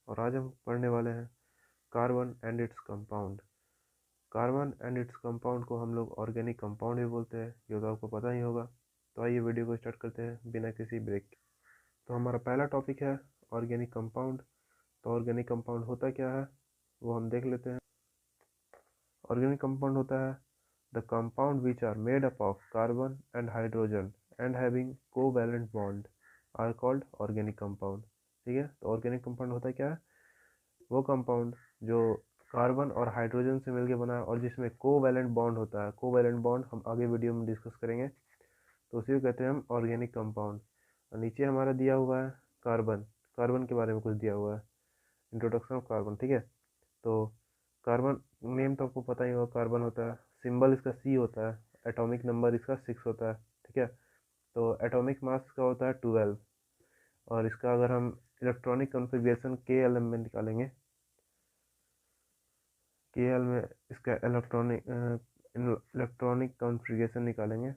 और आज हम पढ़ने वाले हैं carbon and its compound. Carbon and its compound को हम लोग ऑर्गेनिक कंपाउंड भी बोलते हैं, ये तो आपको पता ही होगा। तो आइए वीडियो को स्टार्ट करते हैं बिना किसी ब्रेक के। तो हमारा पहला टॉपिक है ऑर्गेनिक कंपाउंड। तो ऑर्गेनिक कंपाउंड होता क्या है वो हम देख लेते हैं। ऑर्गेनिक कंपाउंड होता है the compound which are made up of carbon and hydrogen and having covalent bond are called organic compound. ठीक है, तो ऑर्गेनिक कंपाउंड होता क्या है? वो कंपाउंड जो कार्बन और हाइड्रोजन से मिलकर बना है और जिसमें कोवैलेंट बॉन्ड होता है। कोवैलेंट बॉन्ड हम आगे वीडियो में डिस्कस करेंगे, तो उसी को कहते हैं हम ऑर्गेनिक कंपाउंड। और नीचे हमारा दिया हुआ है कार्बन। कार्बन के बारे में कुछ दिया हुआ है, इंट्रोडक्शन ऑफ कार्बन। ठीक है, तो कार्बन नेम तो आपको पता ही होगा, कार्बन होता है, सिंबल इसका सी होता है, एटॉमिक नंबर इसका 6 होता है। ठीक है, तो एटॉमिक मास का होता है 12, और इसका अगर हम इलेक्ट्रॉनिक कॉन्फ़िगरेशन के एल में निकालेंगे, के एल में इसका इलेक्ट्रॉनिक कॉन्फ़िगरेशन निकालेंगे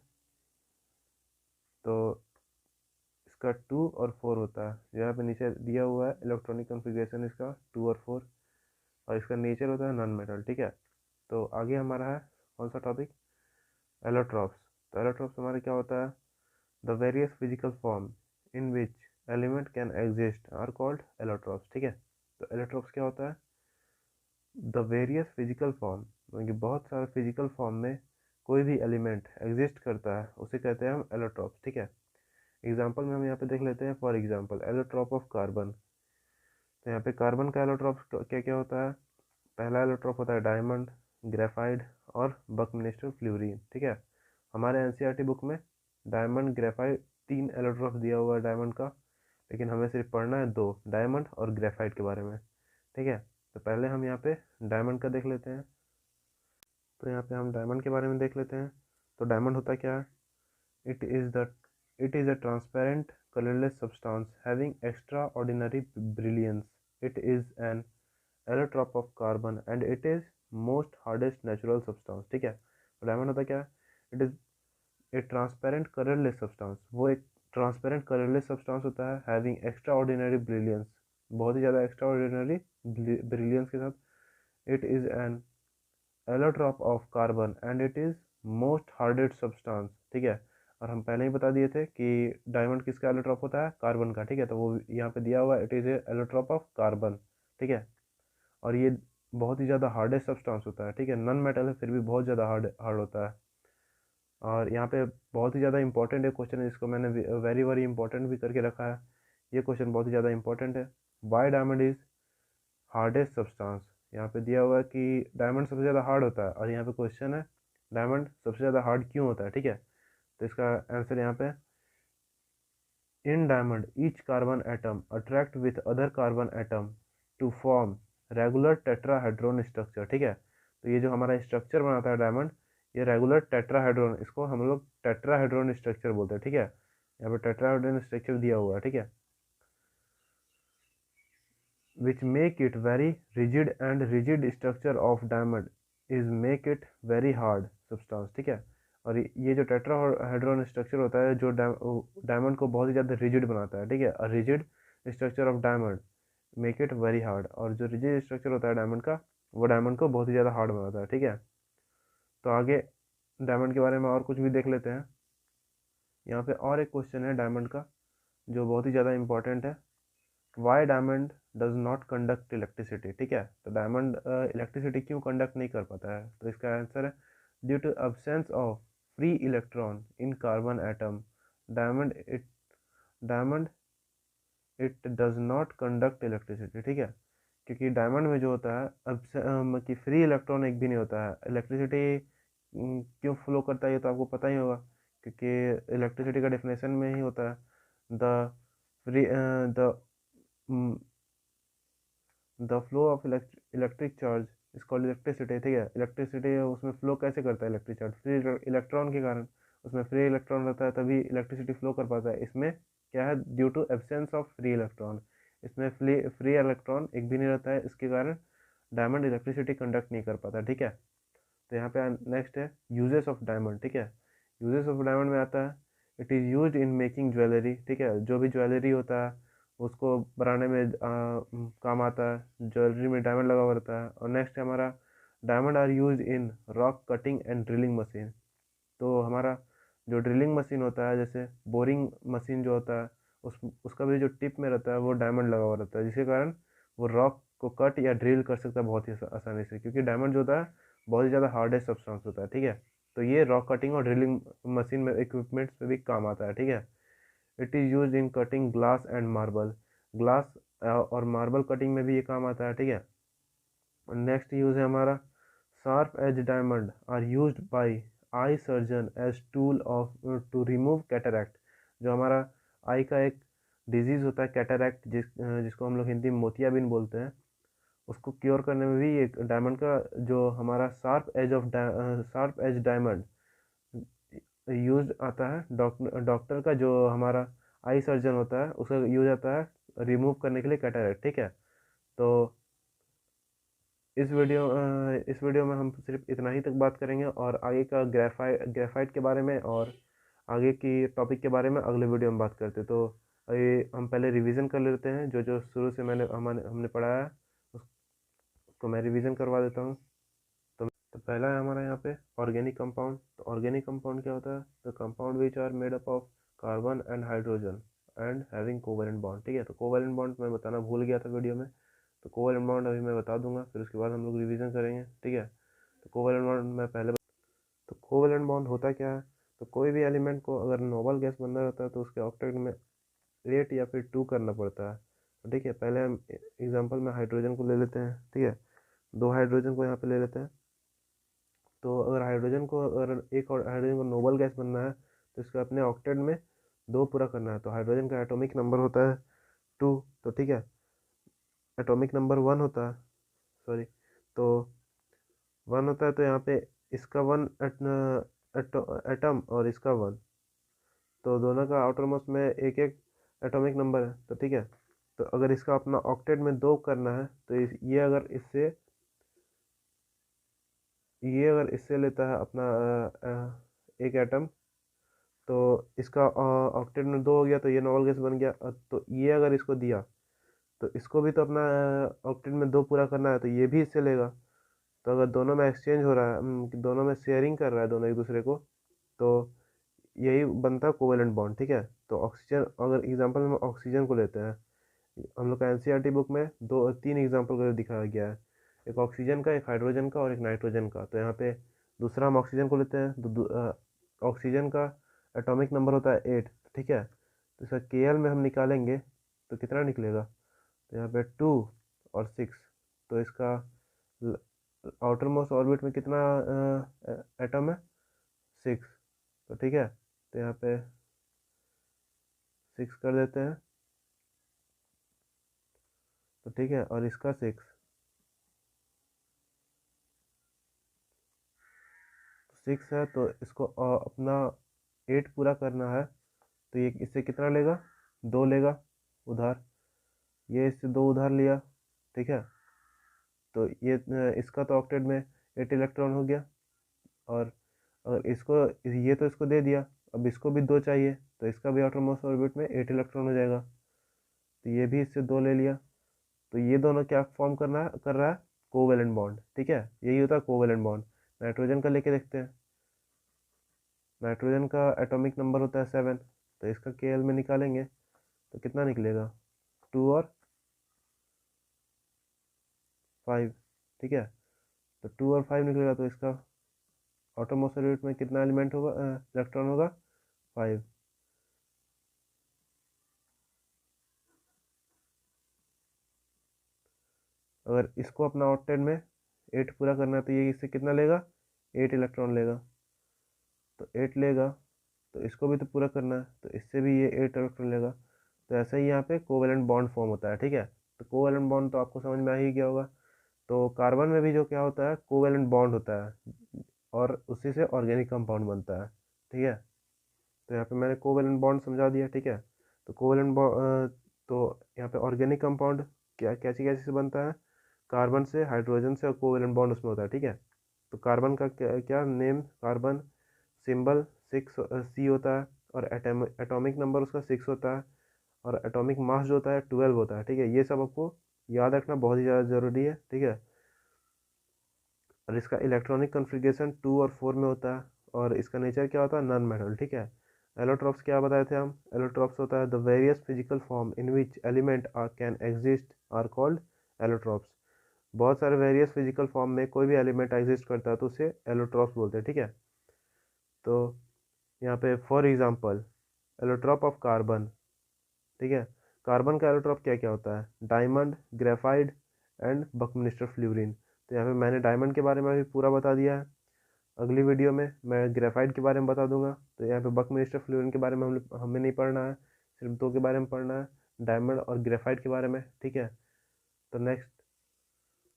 तो इसका 2 और 4 होता है। यहाँ पे नीचे दिया हुआ है इलेक्ट्रॉनिक कॉन्फ़िगरेशन इसका 2 और 4, और इसका नेचर होता है नॉन मेटल। ठीक है, तो आगे हमारा है कौन सा टॉपिक? एलोट्रॉप्स। तो एलोट्रॉप्स हमारे क्या होता है? The various physical form in which element can exist are called allotropes. ठीक है, तो एलोट्रॉप्स क्या होता है? द वेरियस फिजिकल फॉर्म, मतलब कि बहुत सारे फिजिकल फॉर्म में कोई भी एलिमेंट एग्जिस्ट करता है उसे कहते हैं हम एलोट्रॉप्स। ठीक है, एग्जाम्पल में हम यहाँ पे देख लेते हैं। For example allotrope of carbon. तो यहाँ पे कार्बन का एलोट्रॉप क्या क्या होता है? पहला एलोट्रॉप होता है डायमंड, ग्रेफाइट और बकमिस्टर फ्लोरीन। ठीक है, हमारे एनसीईआरटी बुक में डायमंड, ग्रेफाइट 3 एलोट्रॉप दिया हुआ है डायमंड का, लेकिन हमें सिर्फ पढ़ना है 2, डायमंड और ग्रेफाइट के बारे में। ठीक है, तो पहले हम यहाँ पे डायमंड का देख लेते हैं। तो यहाँ पे हम डायमंड के बारे में देख लेते हैं। तो डायमंड होता क्या है? It is the it is a transparent colourless substance having extra ordinary brilliance. It is an allotrope of carbon and it is most hardest natural substance. ठीक है, तो डायमंड होता क्या है? It is a transparent colourless substance. वो एक transparent colourless substance होता है, हैविंग एक्स्ट्रा ऑर्डिनरी ब्रिलियंस, बहुत ही ज़्यादा एक्स्ट्रा ऑर्डिनरी ब्रिलियंस के साथ। It is an allotrope of carbon and it is most hardest substance. ठीक है, और हम पहले ही बता दिए थे कि डायमंड किसका एलोट्रॉप होता है? कार्बन का। ठीक है, तो वो यहाँ पे दिया हुआ है, it is a allotrope of carbon. ठीक है, और ये बहुत ही ज़्यादा हार्डेस्ट सब्सटेंस होता है। ठीक है, नॉन मेटल है फिर भी बहुत ज़्यादा हार्ड हार्ड होता है। और यहाँ पे बहुत ही ज़्यादा इंपॉर्टेंट एक क्वेश्चन है, जिसको मैंने वेरी वेरी इंपॉर्टेंट भी करके रखा है। ये क्वेश्चन बहुत ही ज़्यादा इंपॉर्टेंट है। Why diamond is hardest substance. यहाँ पे दिया हुआ है कि डायमंड सबसे ज़्यादा हार्ड होता है, और यहाँ पे क्वेश्चन है डायमंड सबसे ज़्यादा हार्ड क्यों होता है। ठीक है, तो इसका आंसर यहाँ पे, in diamond each carbon atom attract with other carbon atom to form regular tetrahedron structure. ठीक है, तो ये जो हमारा स्ट्रक्चर बनाता है डायमंड, ये रेगुलर टेट्राहेड्रॉन, इसको हम लोग टेट्राहेड्रॉन स्ट्रक्चर बोलते हैं। ठीक है, यहाँ पे टेट्राहेड्रॉन स्ट्रक्चर दिया हुआ है। ठीक है, which make it very rigid and rigid structure of diamond is make it very hard substance। ठीक है, और ये जो टेट्राहेड्रॉन स्ट्रक्चर होता है जो डायमंड को बहुत ही ज़्यादा रिजिड बनाता है। ठीक है, और rigid structure of diamond make it very hard, और जो रिजिड स्ट्रक्चर होता है डायमंड का, वो डायमंड को बहुत ही ज़्यादा हार्ड बनाता है। ठीक है, तो आगे डायमंड के बारे में और कुछ भी देख लेते हैं। यहाँ पे और एक क्वेश्चन है डायमंड का जो बहुत ही ज़्यादा इंपॉर्टेंट है। Why diamond does not conduct electricity. ठीक है, तो डायमंड इलेक्ट्रिसिटी क्यों कंडक्ट नहीं कर पाता है? तो इसका आंसर है due to absence of free electron in carbon atom diamond diamond it does not conduct electricity. ठीक है, क्योंकि डायमंड में जो होता है कि फ्री इलेक्ट्रॉन एक भी नहीं होता है। इलेक्ट्रिसिटी क्यों फ्लो करता है ये तो आपको पता ही होगा, क्योंकि इलेक्ट्रिसिटी का डेफिनेशन में ही होता है the free the the flow of electric charge is called electricity. ठीक है, इलेक्ट्रिसिटी उसमें फ्लो कैसे करता है? इलेक्ट्रिक चार्ज फ्री इलेक्ट्रॉन के कारण, उसमें फ्री इलेक्ट्रॉन रहता है तभी इलेक्ट्रिसिटी फ्लो कर पाता है। इसमें क्या है? Due to absence of free electron, इसमें फ्री इलेक्ट्रॉन एक भी नहीं रहता है, इसके कारण डायमंड इलेक्ट्रिसिटी कंडक्ट नहीं कर पाता। ठीक है, तो यहाँ पे नेक्स्ट है यूजेस ऑफ डायमंड। ठीक है, यूजेस ऑफ डायमंड में आता है it is use in making jewellery. ठीक है, जो भी ज्वेलरी होता है उसको बनाने में काम आता है। ज्वेलरी में डायमंड लगा हुआ रहता है। और नेक्स्ट है हमारा diamond are use in rock cutting and drilling machine. तो हमारा जो ड्रिलिंग मशीन होता है, जैसे बोरिंग मशीन जो होता है, उसका भी जो टिप में रहता है वो डायमंड लगा हुआ रहता है, जिसके कारण वो रॉक को कट या ड्रिल कर सकता है बहुत ही आसानी से, क्योंकि डायमंड जो होता है बहुत ही ज़्यादा हार्डेस्ट सब्सटेंस होता है। ठीक है, तो ये रॉक कटिंग और ड्रिलिंग मशीन में इक्विपमेंट्स में भी काम आता है। ठीक है, it is use in cutting glass and marble. Glass और मार्बल कटिंग में भी ये काम आता है। ठीक है, नेक्स्ट यूज है हमारा sharp edge diamond are used by eye surgeon as tool of to remove cataract. जो हमारा आई का एक डिजीज़ होता है कैटरैक्ट, जिसको हम लोग हिंदी में मोतियाबिंद बोलते हैं, उसको क्योर करने में भी एक डायमंड का जो हमारा शार्प एज डायमंड यूज आता है। डॉक्टर का जो हमारा आई सर्जन होता है उसका यूज आता है रिमूव करने के लिए कैटरैक्ट। ठीक है, तो इस वीडियो में हम सिर्फ इतना ही तक बात करेंगे, और आगे का ग्रेफाइट के बारे में और आगे की टॉपिक के बारे में अगले वीडियो में बात करते हैं। तो ये हम पहले रिवीजन कर लेते हैं, जो जो शुरू से हमने पढ़ाया है उसको मैं रिवीजन करवा देता हूँ। तो पहला है हमारा यहाँ पे ऑर्गेनिक कंपाउंड। तो ऑर्गेनिक कंपाउंड क्या होता है? तो compound which are made up of carbon and hydrogen and having covalent bond. ठीक है, तो कोवेलेंट बॉन्ड मैं बताना भूल गया था वीडियो में, तो कोवेलेंट बॉन्ड अभी मैं बता दूंगा, फिर उसके बाद हम लोग रिवीजन करेंगे। ठीक है, तो कोवेलेंट बॉन्ड मैं पहले तो कोवेलेंट बॉन्ड होता क्या है? तो कोई भी एलिमेंट को अगर नोबल गैस बनना रहता है तो उसके ऑक्टेट में 8 या फिर 2 करना पड़ता है। तो ठीक है, पहले हम एग्जांपल में हाइड्रोजन को ले लेते हैं। ठीक है, 2 हाइड्रोजन को यहाँ पे ले लेते हैं। तो अगर एक और हाइड्रोजन को नोबल गैस बनना है तो इसको अपने ऑक्टेट में 2 पूरा करना है। तो हाइड्रोजन का एटॉमिक नंबर होता है 2। तो ठीक है, एटॉमिक नंबर 1 होता है, सॉरी, तो 1 होता है। तो यहाँ पे इसका 1 एटम और इसका 1, तो दोनों का आउटर मोस्ट में एक एक एटॉमिक नंबर है। तो ठीक है, तो अगर इसका अपना ऑक्टेट में 2 करना है तो ये अगर इससे लेता है अपना एक एटम, तो इसका ऑक्टेट में 2 हो गया, तो ये नॉवल गैस बन गया। तो ये अगर इसको दिया तो इसको भी तो अपना ऑक्टेट में 2 पूरा करना है, तो ये भी इससे लेगा। तो अगर दोनों में एक्सचेंज हो रहा है, दोनों में शेयरिंग कर रहा है दोनों एक दूसरे को, तो यही बनता है कोवेलेंट बॉन्ड। ठीक है, तो ऑक्सीजन, अगर एग्जांपल में ऑक्सीजन को लेते हैं, हम लोग का एनसीईआरटी बुक में 2-3 एग्जांपल को दिखाया गया है, एक ऑक्सीजन का, एक हाइड्रोजन का और एक नाइट्रोजन का। तो यहाँ पे दूसरा हम ऑक्सीजन को लेते हैं, तो ऑक्सीजन का एटॉमिक नंबर होता है 8। ठीक है, तो इसका केएल में हम निकालेंगे तो कितना निकलेगा? तो यहाँ पे 2 और 6, तो इसका आउटर मोस्ट ऑर्बिट में कितना एटम है? 6। तो ठीक है, तो यहाँ पे 6 कर देते हैं। तो ठीक है, और इसका 6, तो 6 है, तो इसको अपना 8 पूरा करना है। तो ये इससे कितना लेगा? 2 लेगा उधार, ये इससे 2 उधार लिया। ठीक है, तो ये इसका तो ऑक्टेट में 8 इलेक्ट्रॉन हो गया, और अगर इसको, ये तो इसको दे दिया, अब इसको भी 2 चाहिए, तो इसका भी आउटर मोस्ट ऑर्बिट में 8 इलेक्ट्रॉन हो जाएगा। तो ये भी इससे 2 ले लिया। तो ये दोनों क्या फॉर्म कर रहा है? Covalent bond. ठीक है, यही होता है कोवेलेंट बॉन्ड। नाइट्रोजन का लेके देखते हैं। नाइट्रोजन का एटॉमिक नंबर होता है 7, तो इसका केएल में निकालेंगे तो कितना निकलेगा? 2 और 5। ठीक है, तो 2 और 5 निकलेगा, तो इसका ऑटोमोस्ट ऑर्बिट में कितना एलिमेंट होगा, इलेक्ट्रॉन होगा? 5। अगर इसको अपना ऑक्टेट में 8 पूरा करना है तो ये इससे कितना लेगा? 8 इलेक्ट्रॉन लेगा। तो 8 लेगा, तो इसको भी तो पूरा करना है, तो इससे भी ये 8 इलेक्ट्रॉन लेगा। तो ऐसा ही यहाँ पे कोवेलेंट बॉन्ड फॉर्म होता है। ठीक है, तो कोवेलेंट बॉन्ड तो आपको समझ में आ ही गया होगा। तो कार्बन में भी जो क्या होता है, कोवेलेंट बॉन्ड होता है, और उसी से ऑर्गेनिक कंपाउंड बनता है। ठीक है, तो यहाँ पे मैंने कोवेलेंट बॉन्ड समझा दिया। ठीक है, तो कोवेलेंट बॉन्ड, तो यहाँ पे ऑर्गेनिक कंपाउंड क्या कैसे कैसे से बनता है? कार्बन से, हाइड्रोजन से, और कोवेलेंट बॉन्ड उसमें होता है। ठीक है, तो कार्बन का क्या नेम? कार्बन सिंबल 6 सी होता है, और एटॉमिक नंबर उसका 6 होता है, और एटॉमिक मास जो होता है 12 होता है, ठीक है। ये सब आपको याद रखना बहुत ही ज़्यादा ज़रूरी है, ठीक है। और इसका इलेक्ट्रॉनिक कॉन्फ़िगरेशन 2 और 4 में होता है, और इसका नेचर क्या होता है, नॉन मेटल, ठीक है। एलोट्रॉप्स क्या बताए थे हम, एलोट्रॉप्स होता है the various physical form in which element can exist are called allotropes. बहुत सारे वेरियस फिजिकल फॉर्म में कोई भी एलिमेंट एग्जिस्ट करता है तो उसे एलोट्रॉप्स बोलते हैं, ठीक है। तो यहाँ पे for example allotrope of carbon, ठीक है। कार्बन का एलोट्रॉप क्या क्या होता है, diamond, graphite and Buckminster fluorine. तो यहाँ पे मैंने डायमंड के बारे में भी पूरा बता दिया है। अगली वीडियो में मैं ग्रेफाइट के बारे में बता दूंगा। तो यहाँ पे बकमिस्टर फ्लोरीन के बारे में हमें नहीं पढ़ना है, सिर्फ दो के बारे में पढ़ना है, डायमंड और ग्रेफाइट के बारे में, ठीक है। तो नेक्स्ट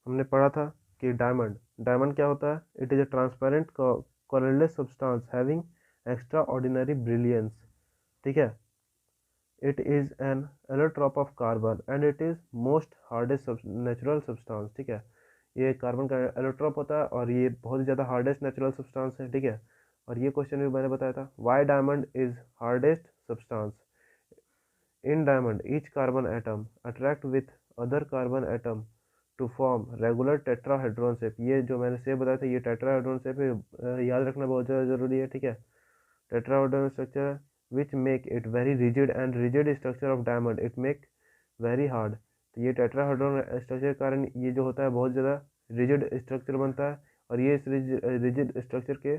हमने पढ़ा था कि डायमंड, डायमंड क्या होता है, it is a transparent colourless substance having extra ordinary brilliance, ठीक है। It is an allotrope of carbon and it is most hardest natural substance, ठीक है। ये कार्बन का एलोट्रॉप होता है और ये बहुत ही ज़्यादा हार्डेस्ट नेचुरल सब्सटेंस है, ठीक है। और ये क्वेश्चन भी मैंने बताया था, why diamond is hardest substance. In diamond each carbon atom attract with other carbon atom to form regular tetrahedron shape. ये जो मैंने शेप बताया था ये टेट्राहेड्रॉन शेप है, याद रखना बहुत ज़्यादा ज़रूरी है, ठीक है। Tetrahedron structure which make it very rigid and rigid structure of diamond it make very hard. तो ये टेट्राहेड्रॉन स्ट्रक्चर के कारण ये जो होता है बहुत ज़्यादा रिजिड स्ट्रक्चर बनता है, और ये इस रिजिड स्ट्रक्चर के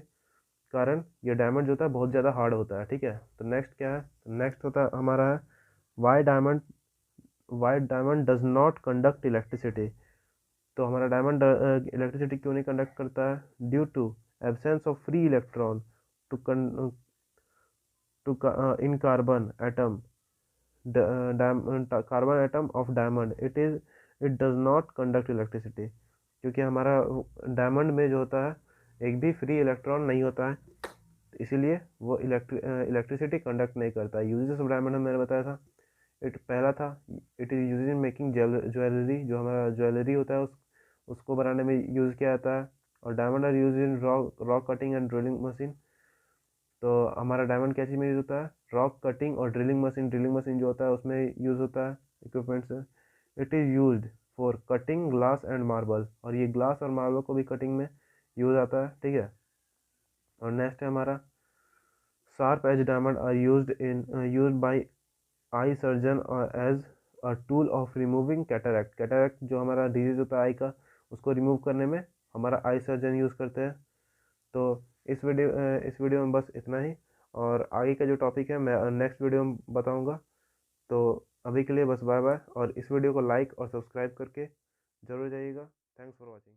कारण ये डायमंड जो होता है बहुत ज़्यादा हार्ड होता है, ठीक है। तो नेक्स्ट क्या है, नेक्स्ट होता है हमारा है why diamond does not conduct electricity. तो हमारा डायमंड इलेक्ट्रिसिटी क्यों नहीं कंडक्ट करता है, due to absence of free electron to in carbon atom, carbon atom of diamond it does not conduct electricity. क्योंकि हमारा डायमंड में जो होता है एक भी फ्री इलेक्ट्रॉन नहीं होता है, इसीलिए वो इलेक्ट्रिसिटी कंडक्ट नहीं करता है। यूजेस ऑफ डायमंड मैंने बताया था, पहला था it is use in making jewellery, जो हमारा ज्वेलरी होता है उसको बनाने में यूज़ किया जाता है। और diamond are use in rock cutting and drilling machine. तो हमारा डायमंड क्या चीज़ में यूज़ होता है, रॉक कटिंग और ड्रिलिंग मशीन जो होता है उसमें यूज़ होता है इक्विपमेंट से। It is used for cutting glass and marble, और ये ग्लास और मार्बल को भी कटिंग में यूज़ आता है, ठीक है। और नेक्स्ट है हमारा sharp edge diamond are used by eye surgeon as a tool of removing cataract. Cataract जो हमारा डिजीज होता है आई का, उसको रिमूव करने में हमारा आई सर्जन यूज़ करते हैं। तो इस वीडियो में बस इतना ही, और आगे का जो टॉपिक है मैं नेक्स्ट वीडियो में बताऊंगा। तो अभी के लिए बस बाय बाय, और इस वीडियो को लाइक और सब्सक्राइब करके ज़रूर जाइएगा। Thanks for watching.